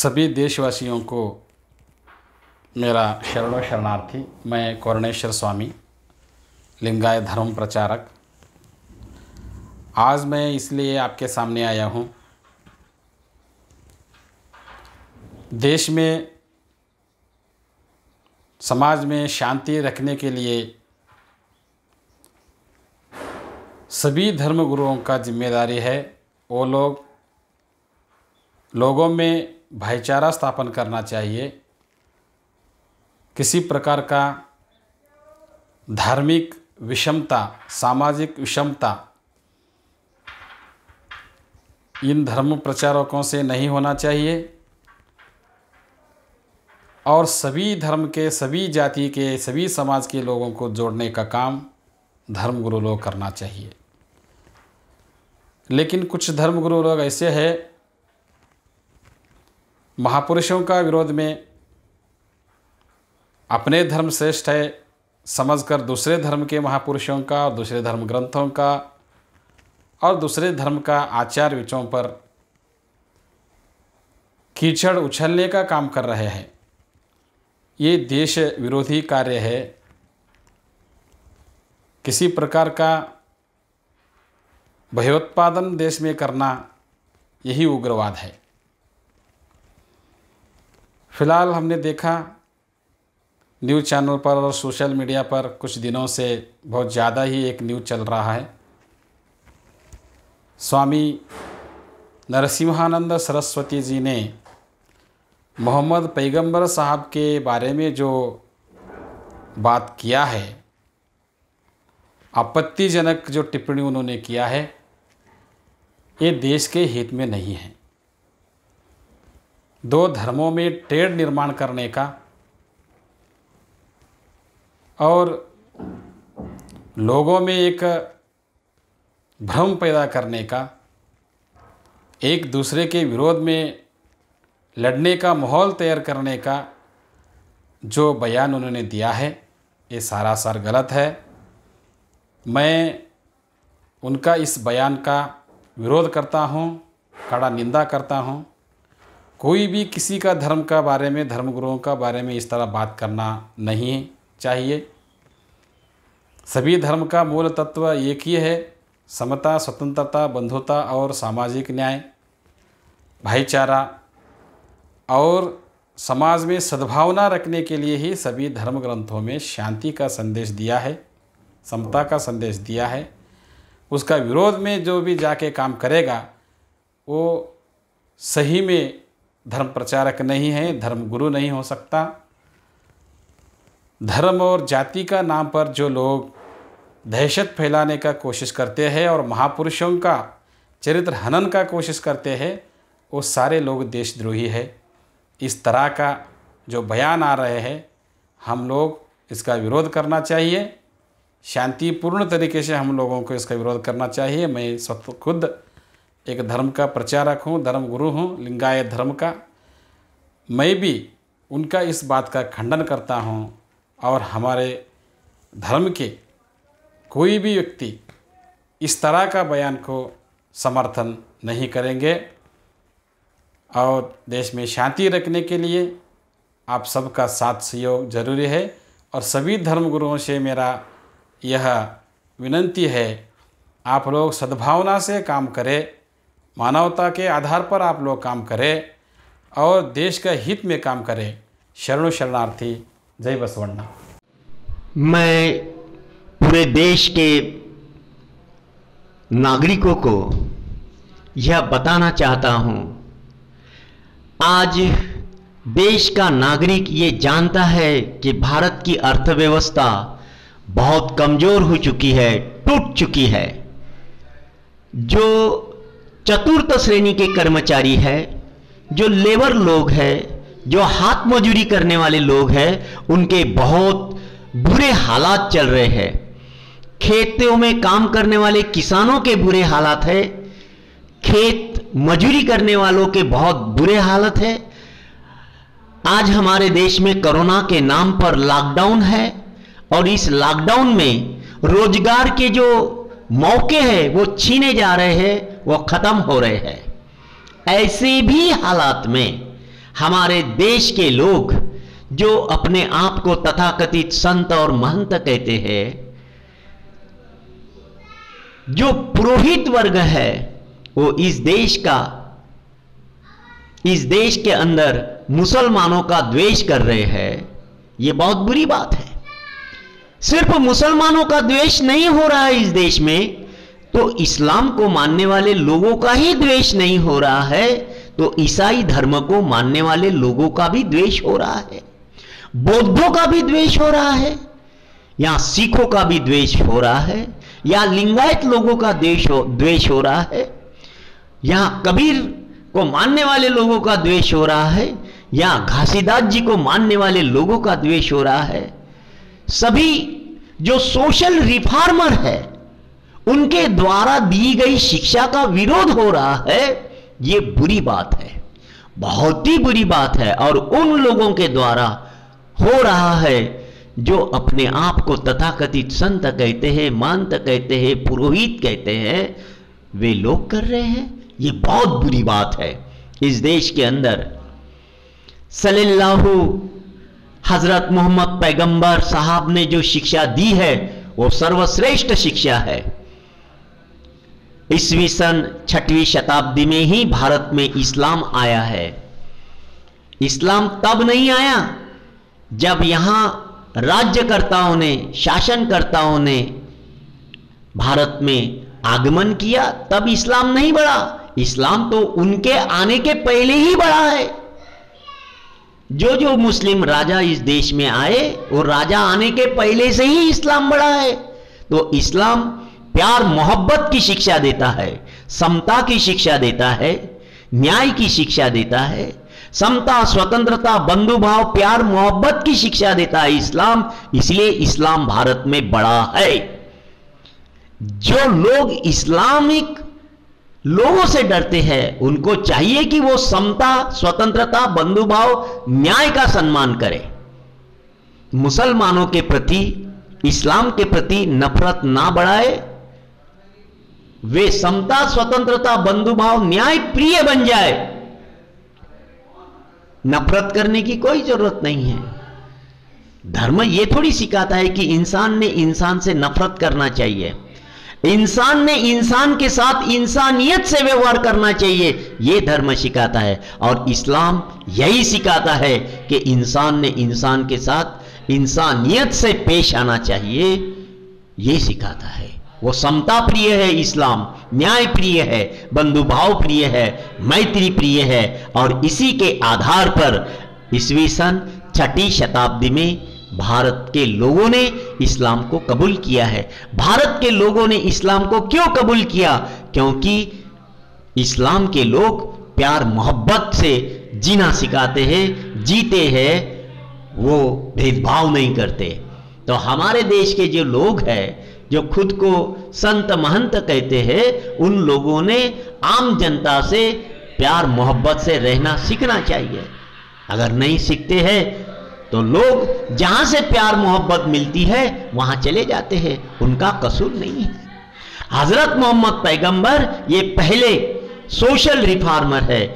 सभी देशवासियों को मेरा शरणों शरणार्थी। मैं करुणेश्वर स्वामी, लिंगायत धर्म प्रचारक। आज मैं इसलिए आपके सामने आया हूँ, देश में समाज में शांति रखने के लिए सभी धर्मगुरुओं का जिम्मेदारी है। वो लोगों में भाईचारा स्थापन करना चाहिए। किसी प्रकार का धार्मिक विषमता, सामाजिक विषमता इन धर्म प्रचारकों से नहीं होना चाहिए और सभी धर्म के, सभी जाति के, सभी समाज के लोगों को जोड़ने का काम धर्मगुरु लोग करना चाहिए। लेकिन कुछ धर्मगुरु लोग ऐसे हैं, महापुरुषों का विरोध में अपने धर्म श्रेष्ठ है समझकर दूसरे धर्म के महापुरुषों का और दूसरे धर्म ग्रंथों का और दूसरे धर्म का आचार विचारों पर कीचड़ उछलने का काम कर रहे हैं। ये देश विरोधी कार्य है। किसी प्रकार का भयोत्पादन देश में करना यही उग्रवाद है। फिलहाल हमने देखा न्यूज़ चैनल पर और सोशल मीडिया पर कुछ दिनों से बहुत ज़्यादा ही एक न्यूज़ चल रहा है। स्वामी नरसिम्हानंद सरस्वती जी ने मोहम्मद पैगंबर साहब के बारे में जो बात किया है, आपत्तिजनक जो टिप्पणी उन्होंने किया है, ये देश के हित में नहीं है। दो धर्मों में टेढ़ निर्माण करने का और लोगों में एक भ्रम पैदा करने का, एक दूसरे के विरोध में लड़ने का माहौल तैयार करने का जो बयान उन्होंने दिया है, ये सरासर गलत है। मैं उनका इस बयान का विरोध करता हूँ, कड़ा निंदा करता हूँ। कोई भी किसी का धर्म का बारे में, धर्मगुरुओं का बारे में इस तरह बात करना नहीं चाहिए। सभी धर्म का मूल तत्व एक ही है, समता, स्वतंत्रता, बंधुता और सामाजिक न्याय, भाईचारा और समाज में सद्भावना रखने के लिए ही सभी धर्म ग्रंथों में शांति का संदेश दिया है, समता का संदेश दिया है। उसका विरोध में जो भी जाके काम करेगा वो सही में धर्म प्रचारक नहीं है, धर्मगुरु नहीं हो सकता। धर्म और जाति का नाम पर जो लोग दहशत फैलाने का कोशिश करते हैं और महापुरुषों का चरित्र हनन का कोशिश करते हैं, वो सारे लोग देशद्रोही है। इस तरह का जो बयान आ रहे हैं, हम लोग इसका विरोध करना चाहिए। शांतिपूर्ण तरीके से हम लोगों को इसका विरोध करना चाहिए। मैं खुद एक धर्म का प्रचारक हूँ, धर्मगुरु हूँ, लिंगायत धर्म का। मैं भी उनका इस बात का खंडन करता हूँ और हमारे धर्म के कोई भी व्यक्ति इस तरह का बयान को समर्थन नहीं करेंगे। और देश में शांति रखने के लिए आप सबका साथ सहयोग जरूरी है। और सभी धर्मगुरुओं से मेरा यह विनंती है, आप लोग सद्भावना से काम करें, मानवता के आधार पर आप लोग काम करें और देश का हित में काम करें। शरणों शरणार्थी। जय बसवण्णा। मैं पूरे देश के नागरिकों को यह बताना चाहता हूं, आज देश का नागरिक ये जानता है कि भारत की अर्थव्यवस्था बहुत कमजोर हो चुकी है, टूट चुकी है। जो चतुर्थ श्रेणी के कर्मचारी है, जो लेबर लोग हैं, जो हाथ मजूरी करने वाले लोग हैं, उनके बहुत बुरे हालात चल रहे हैं। खेतों में काम करने वाले किसानों के बुरे हालात है, खेत मजूरी करने वालों के बहुत बुरे हालत है। आज हमारे देश में कोरोना के नाम पर लॉकडाउन है और इस लॉकडाउन में रोजगार के जो मौके हैं वो छीने जा रहे हैं, वो खत्म हो रहे हैं। ऐसे भी हालात में हमारे देश के लोग जो अपने आप को तथाकथित संत और महंत कहते हैं, जो पुरोहित वर्ग है, वो इस देश के अंदर मुसलमानों का द्वेष कर रहे हैं। ये बहुत बुरी बात है। सिर्फ मुसलमानों का द्वेष नहीं हो रहा है इस देश में, तो इस्लाम को मानने वाले लोगों का ही द्वेष नहीं हो रहा है, तो ईसाई धर्म को मानने वाले लोगों का भी द्वेष हो रहा है, बौद्धों का भी द्वेष हो रहा है, या सिखों का भी द्वेष हो रहा है, या लिंगायत लोगों का द्वेष हो रहा है, या कबीर को मानने वाले लोगों का द्वेष हो रहा है, या घासीदास जी को मानने वाले लोगों का द्वेष हो रहा है। सभी जो सोशल रिफॉर्मर है उनके द्वारा दी गई शिक्षा का विरोध हो रहा है। ये बुरी बात है, बहुत ही बुरी बात है। और उन लोगों के द्वारा हो रहा है जो अपने आप को तथाकथित संत कहते हैं, महंत कहते हैं, पुरोहित कहते हैं, वे लोग कर रहे हैं। ये बहुत बुरी बात है। इस देश के अंदर सल्लल्लाहु हजरत मोहम्मद पैगंबर साहब ने जो शिक्षा दी है वो सर्वश्रेष्ठ शिक्षा है। ईस्वी सन 6वीं शताब्दी में ही भारत में इस्लाम आया है। इस्लाम तब नहीं आया जब यहां राज्यकर्ताओं ने, शासनकर्ताओं ने भारत में आगमन किया, तब इस्लाम नहीं बढ़ा। इस्लाम तो उनके आने के पहले ही बढ़ा है। जो जो मुस्लिम राजा इस देश में आए, वो राजा आने के पहले से ही इस्लाम बढ़ा है। तो इस्लाम प्यार मोहब्बत की शिक्षा देता है, समता की शिक्षा देता है, न्याय की शिक्षा देता है, समता, स्वतंत्रता, बंधुभाव, प्यार मोहब्बत की शिक्षा देता है इस्लाम। इसलिए इस्लाम भारत में बड़ा है। जो लोग इस्लामिक लोगों से डरते हैं, उनको चाहिए कि वो समता, स्वतंत्रता, बंधुभाव, न्याय का सम्मान करें। मुसलमानों के प्रति, इस्लाम के प्रति नफरत ना बढ़ाए, वे समता, स्वतंत्रता, बंधुभाव, न्याय प्रिय बन जाए। नफरत करने की कोई जरूरत नहीं है। धर्म ये थोड़ी सिखाता है कि इंसान ने इंसान से नफरत करना चाहिए। इंसान ने इंसान के साथ इंसानियत से व्यवहार करना चाहिए, यह धर्म सिखाता है। और इस्लाम यही सिखाता है कि इंसान ने इंसान के साथ इंसानियत से पेश आना चाहिए, यह सिखाता है। वो समता प्रिय है इस्लाम, न्याय प्रिय है, बंधुभाव प्रिय है, मैत्री प्रिय है। और इसी के आधार पर ईस्वी सन 6वीं शताब्दी में भारत के लोगों ने इस्लाम को कबूल किया है। भारत के लोगों ने इस्लाम को क्यों कबूल किया? क्योंकि इस्लाम के लोग प्यार मोहब्बत से जीना सिखाते हैं, जीते हैं, वो भेदभाव नहीं करते। तो हमारे देश के जो लोग हैं, जो खुद को संत महंत कहते हैं, उन लोगों ने आम जनता से प्यार मोहब्बत से रहना सीखना चाहिए। अगर नहीं सीखते हैं तो लोग जहां से प्यार मोहब्बत मिलती है वहां चले जाते हैं, उनका कसूर नहीं है। हजरत मोहम्मद पैगंबर ये पहले सोशल रिफॉर्मर है,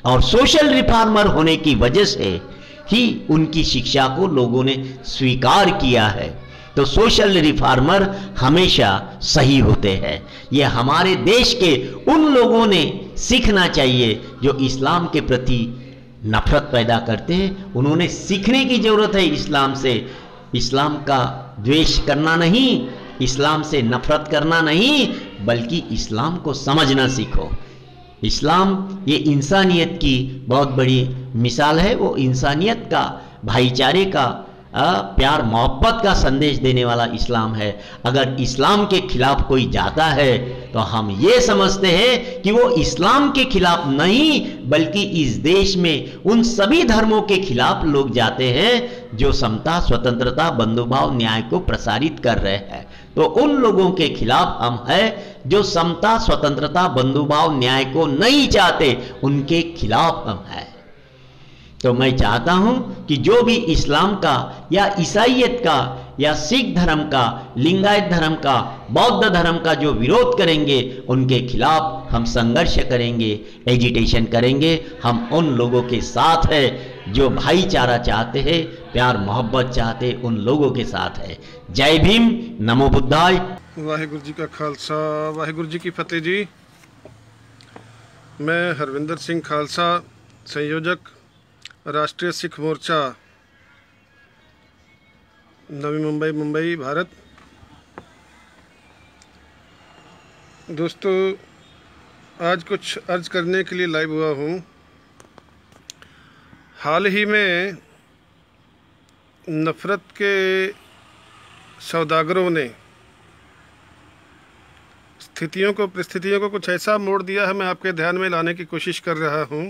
और सोशल रिफॉर्मर होने की वजह से ही उनकी शिक्षा को लोगों ने स्वीकार किया है। तो सोशल रिफॉर्मर हमेशा सही होते हैं। ये हमारे देश के उन लोगों ने सीखना चाहिए जो इस्लाम के प्रति नफरत पैदा करते हैं। उन्होंने सीखने की जरूरत है इस्लाम से। इस्लाम का द्वेष करना नहीं, इस्लाम से नफरत करना नहीं, बल्कि इस्लाम को समझना सीखो। इस्लाम ये इंसानियत की बहुत बड़ी मिसाल है। वो इंसानियत का, भाईचारे का, प्यार मोहब्बत का संदेश देने वाला इस्लाम है। अगर इस्लाम के खिलाफ कोई जाता है तो हम ये समझते हैं कि वो इस्लाम के खिलाफ नहीं, बल्कि इस देश में उन सभी धर्मों के खिलाफ लोग जाते हैं जो समता, स्वतंत्रता, बंधुभाव, न्याय को प्रसारित कर रहे हैं। तो उन लोगों के खिलाफ हम हैं जो समता, स्वतंत्रता, बंधुभाव, न्याय को नहीं चाहते, उनके खिलाफ हम हैं। तो मैं चाहता हूं कि जो भी इस्लाम का या ईसाइयत का या सिख धर्म का, लिंगायत धर्म का, बौद्ध धर्म का जो विरोध करेंगे उनके खिलाफ हम संघर्ष करेंगे, एजिटेशन करेंगे। हम उन लोगों के साथ हैं जो भाईचारा चाहते हैं, प्यार मोहब्बत चाहते, उन लोगों के साथ है। जय भीम, नमो बुद्धाय। वाहिगुरु जी का खालसा, वाहिगुरु जी की फतेह जी। मैं हरविंदर सिंह खालसा, संयोजक राष्ट्रीय सिख मोर्चा, नवी मुंबई, मुंबई, भारत। दोस्तों, आज कुछ अर्ज करने के लिए लाइव हुआ हूँ। हाल ही में नफ़रत के सौदागरों ने परिस्थितियों को कुछ ऐसा मोड़ दिया है, मैं आपके ध्यान में लाने की कोशिश कर रहा हूँ।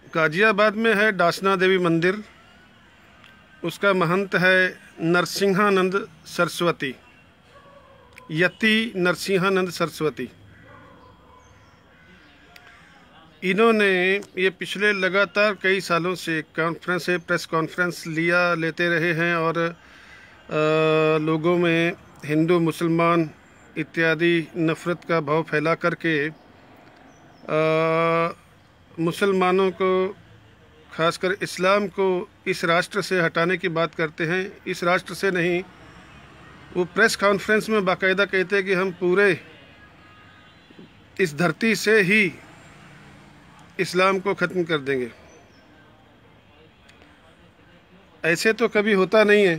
गाजियाबाद में है डासना देवी मंदिर, उसका महंत है नरसिंहानंद सरस्वती, यति नरसिंहानंद सरस्वती। इन्होंने ये पिछले लगातार कई सालों से प्रेस कॉन्फ्रेंस लेते रहे हैं और लोगों में हिंदू मुसलमान इत्यादि नफ़रत का भाव फैला करके मुसलमानों को, खासकर इस्लाम को इस राष्ट्र से हटाने की बात करते हैं। इस राष्ट्र से नहीं, वो प्रेस कॉन्फ्रेंस में बाकायदा कहते हैं कि हम पूरे इस धरती से ही इस्लाम को ख़त्म कर देंगे। ऐसे तो कभी होता नहीं है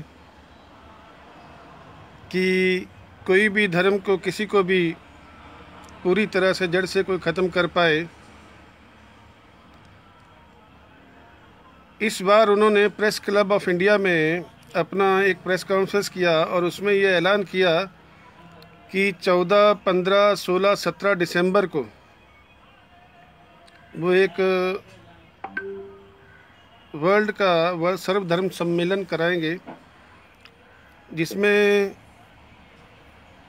कि कोई भी धर्म को, किसी को भी पूरी तरह से जड़ से कोई ख़त्म कर पाए। इस बार उन्होंने प्रेस क्लब ऑफ इंडिया में अपना एक प्रेस कॉन्फ्रेंस किया और उसमें ये ऐलान किया कि 14, 15, 16, 17 दिसंबर को वो एक वर्ल्ड सर्वधर्म सम्मेलन कराएंगे, जिसमें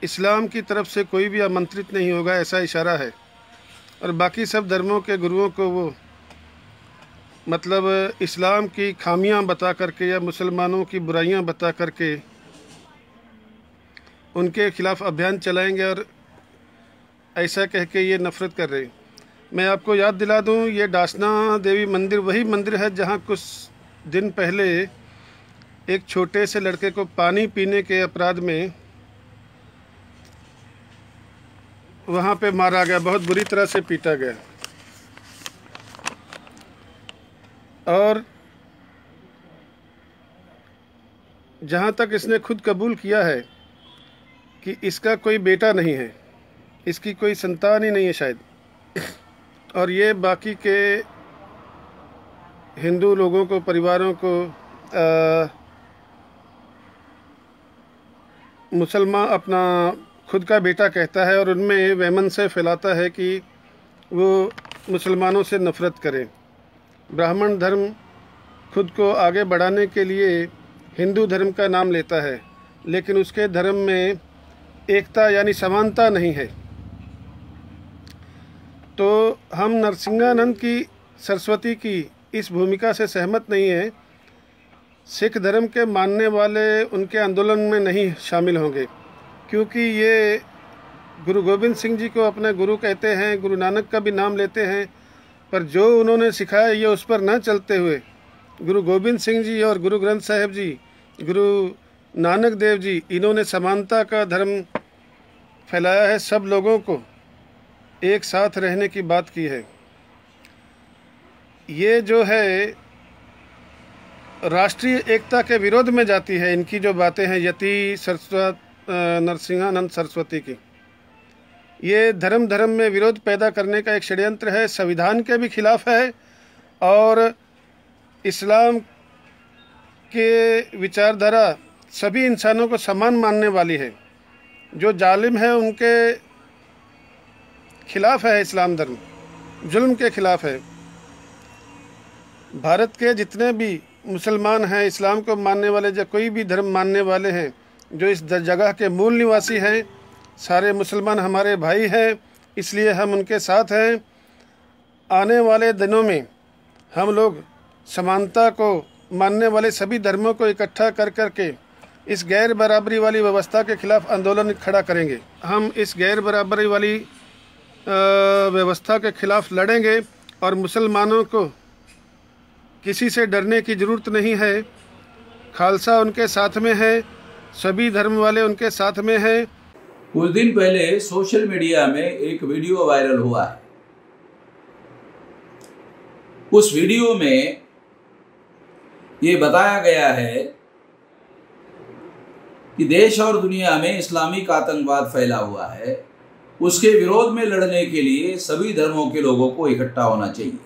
इस्लाम की तरफ से कोई भी आमंत्रित नहीं होगा, ऐसा इशारा है। और बाकी सब धर्मों के गुरुओं को वो मतलब इस्लाम की खामियां बता करके या मुसलमानों की बुराइयां बता करके उनके खिलाफ अभियान चलाएंगे और ऐसा कह के ये नफ़रत कर रहे। मैं आपको याद दिला दूं, ये डासना देवी मंदिर वही मंदिर है जहां कुछ दिन पहले एक छोटे से लड़के को पानी पीने के अपराध में वहां पे मारा गया, बहुत बुरी तरह से पीटा गया। और जहाँ तक इसने खुद कबूल किया है कि इसका कोई बेटा नहीं है, इसकी कोई संतान ही नहीं है शायद, और ये बाकी के हिंदू लोगों को, परिवारों को मुसलमान अपना खुद का बेटा कहता है और उनमें वहमन से फैलाता है कि वो मुसलमानों से नफ़रत करें। ब्राह्मण धर्म खुद को आगे बढ़ाने के लिए हिंदू धर्म का नाम लेता है, लेकिन उसके धर्म में एकता यानी समानता नहीं है। तो हम नरसिंहानंद की सरस्वती की इस भूमिका से सहमत नहीं हैं। सिख धर्म के मानने वाले उनके आंदोलन में नहीं शामिल होंगे, क्योंकि ये गुरु गोबिंद सिंह जी को अपने गुरु कहते हैं, गुरु नानक का भी नाम लेते हैं, पर जो उन्होंने सिखाया ये उस पर न चलते हुए गुरु गोबिंद सिंह जी और गुरु ग्रंथ साहिब जी, गुरु नानक देव जी, इन्होंने समानता का धर्म फैलाया है, सब लोगों को एक साथ रहने की बात की है। ये जो है राष्ट्रीय एकता के विरोध में जाती है इनकी जो बातें हैं यति नरसिंहानंद सरस्वती की। ये धर्म में विरोध पैदा करने का एक षड्यंत्र है, संविधान के भी खिलाफ है और इस्लाम के विचारधारा सभी इंसानों को समान मानने वाली है। जो जालिम है उनके खिलाफ है, इस्लाम धर्म जुल्म के खिलाफ है। भारत के जितने भी मुसलमान हैं, इस्लाम को मानने वाले या कोई भी धर्म मानने वाले हैं, जो इस जगह के मूल निवासी हैं, सारे मुसलमान हमारे भाई हैं, इसलिए हम उनके साथ हैं। आने वाले दिनों में हम लोग समानता को मानने वाले सभी धर्मों को इकट्ठा कर करके इस गैर बराबरी वाली व्यवस्था के खिलाफ आंदोलन खड़ा करेंगे। हम इस गैर बराबरी वाली व्यवस्था के खिलाफ लड़ेंगे और मुसलमानों को किसी से डरने की ज़रूरत नहीं है। खालसा उनके साथ में है, सभी धर्म वाले उनके साथ में हैं। कुछ दिन पहले सोशल मीडिया में एक वीडियो वायरल हुआ है। उस वीडियो में ये बताया गया है कि देश और दुनिया में इस्लामिक आतंकवाद फैला हुआ है, उसके विरोध में लड़ने के लिए सभी धर्मों के लोगों को इकट्ठा होना चाहिए।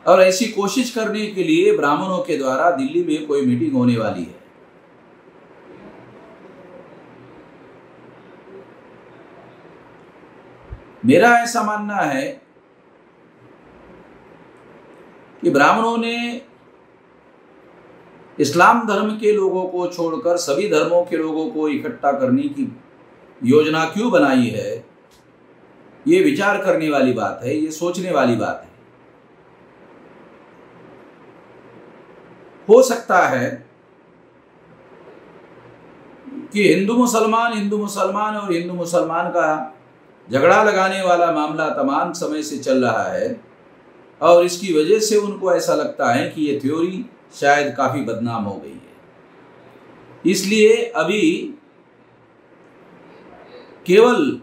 और ऐसी कोशिश करने के लिए ब्राह्मणों के द्वारा दिल्ली में कोई मीटिंग होने वाली है। मेरा ऐसा मानना है कि ब्राह्मणों ने इस्लाम धर्म के लोगों को छोड़कर सभी धर्मों के लोगों को इकट्ठा करने की योजना क्यों बनाई है, ये विचार करने वाली बात है, ये सोचने वाली बात है। हो सकता है कि हिंदू मुसलमान और हिंदू मुसलमान का झगड़ा लगाने वाला मामला तमाम समय से चल रहा है और इसकी वजह से उनको ऐसा लगता है कि ये थ्योरी शायद काफ़ी बदनाम हो गई है। इसलिए अभी केवल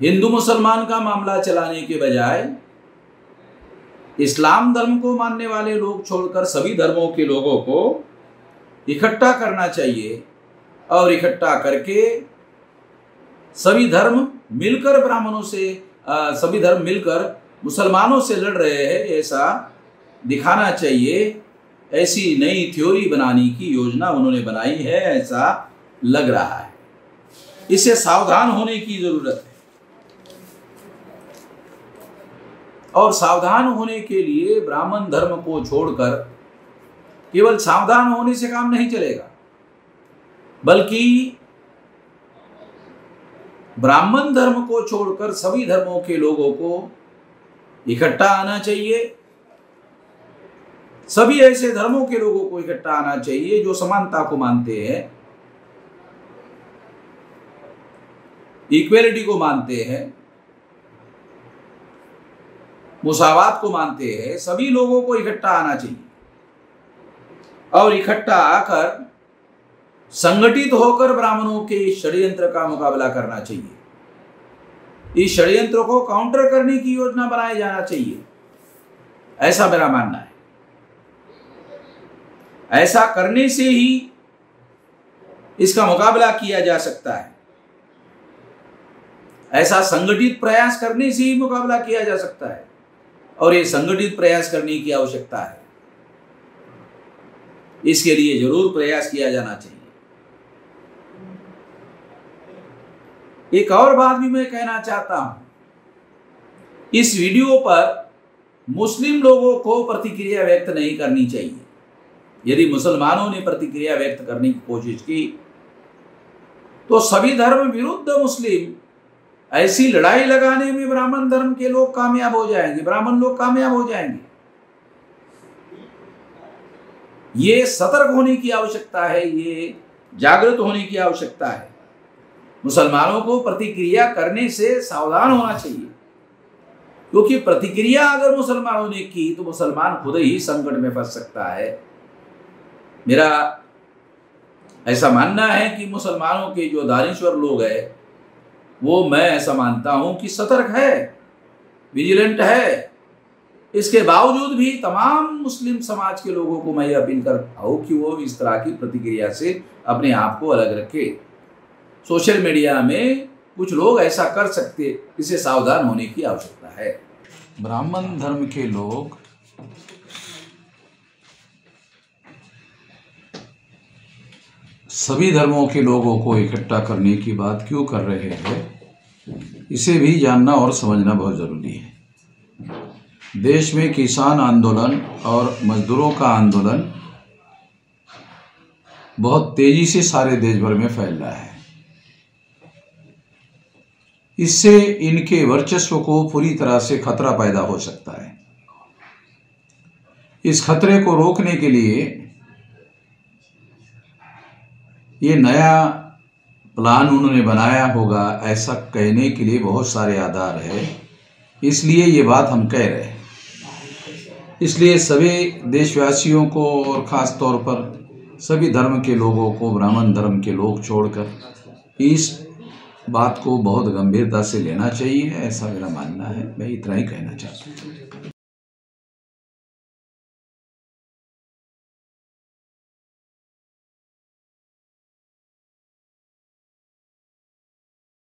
हिंदू मुसलमान का मामला चलाने के बजाय इस्लाम धर्म को मानने वाले लोग छोड़कर सभी धर्मों के लोगों को इकट्ठा करना चाहिए और इकट्ठा करके सभी धर्म मिलकर ब्राह्मणों से सभी धर्म मिलकर मुसलमानों से लड़ रहे हैं ऐसा दिखाना चाहिए। ऐसी नई थ्योरी बनाने की योजना उन्होंने बनाई है, ऐसा लग रहा है। इससे सावधान होने की जरूरत है और सावधान होने के लिए ब्राह्मण धर्म को छोड़कर केवल सावधान होने से काम नहीं चलेगा, बल्कि ब्राह्मण धर्म को छोड़कर सभी धर्मों के लोगों को इकट्ठा आना चाहिए। सभी ऐसे धर्मों के लोगों को इकट्ठा आना चाहिए जो समानता को मानते हैं, इक्वेलिटी को मानते हैं, मुसावात को मानते हैं। सभी लोगों को इकट्ठा आना चाहिए और इकट्ठा आकर संगठित होकर ब्राह्मणों के इस षड्यंत्र का मुकाबला करना चाहिए। इस षड्यंत्र को काउंटर करने की योजना बनाई जाना चाहिए, ऐसा मेरा मानना है। ऐसा करने से ही इसका मुकाबला किया जा सकता है, ऐसा संगठित प्रयास करने से ही मुकाबला किया जा सकता है और ये संगठित प्रयास करने की आवश्यकता है। इसके लिए जरूर प्रयास किया जाना चाहिए। एक और बात भी मैं कहना चाहता हूं, इस वीडियो पर मुस्लिम लोगों को प्रतिक्रिया व्यक्त नहीं करनी चाहिए। यदि मुसलमानों ने प्रतिक्रिया व्यक्त करने की कोशिश की तो सभी धर्म विरुद्ध मुस्लिम ऐसी लड़ाई लगाने में ब्राह्मण धर्म के लोग कामयाब हो जाएंगे, ब्राह्मण लोग कामयाब हो जाएंगे। ये सतर्क होने की आवश्यकता है, ये जागृत होने की आवश्यकता है। मुसलमानों को प्रतिक्रिया करने से सावधान होना चाहिए, क्योंकि प्रतिक्रिया अगर मुसलमानों ने की तो मुसलमान खुद ही संकट में फंस सकता है। मेरा ऐसा मानना है कि मुसलमानों के जो दानिश्वर लोग हैं वो, मैं ऐसा मानता हूं कि सतर्क है, विजिलेंट है। इसके बावजूद भी तमाम मुस्लिम समाज के लोगों को मैं अपील करता हूं कि वो इस तरह की प्रतिक्रिया से अपने आप को अलग रखे। सोशल मीडिया में कुछ लोग ऐसा कर सकते, इसे सावधान होने की आवश्यकता है। ब्राह्मण धर्म के लोग सभी धर्मों के लोगों को इकट्ठा करने की बात क्यों कर रहे हैं, इसे भी जानना और समझना बहुत ज़रूरी है। देश में किसान आंदोलन और मजदूरों का आंदोलन बहुत तेज़ी से सारे देश भर में फैल रहा है। इससे इनके वर्चस्व को पूरी तरह से खतरा पैदा हो सकता है। इस खतरे को रोकने के लिए ये नया प्लान उन्होंने बनाया होगा, ऐसा कहने के लिए बहुत सारे आधार है, इसलिए ये बात हम कह रहे हैं। इसलिए सभी देशवासियों को और ख़ास तौर पर सभी धर्म के लोगों को, ब्राह्मण धर्म के लोग छोड़कर इस बात को बहुत गंभीरता से लेना चाहिए, ऐसा मेरा मानना है। मैं इतना ही कहना चाहता हूँ।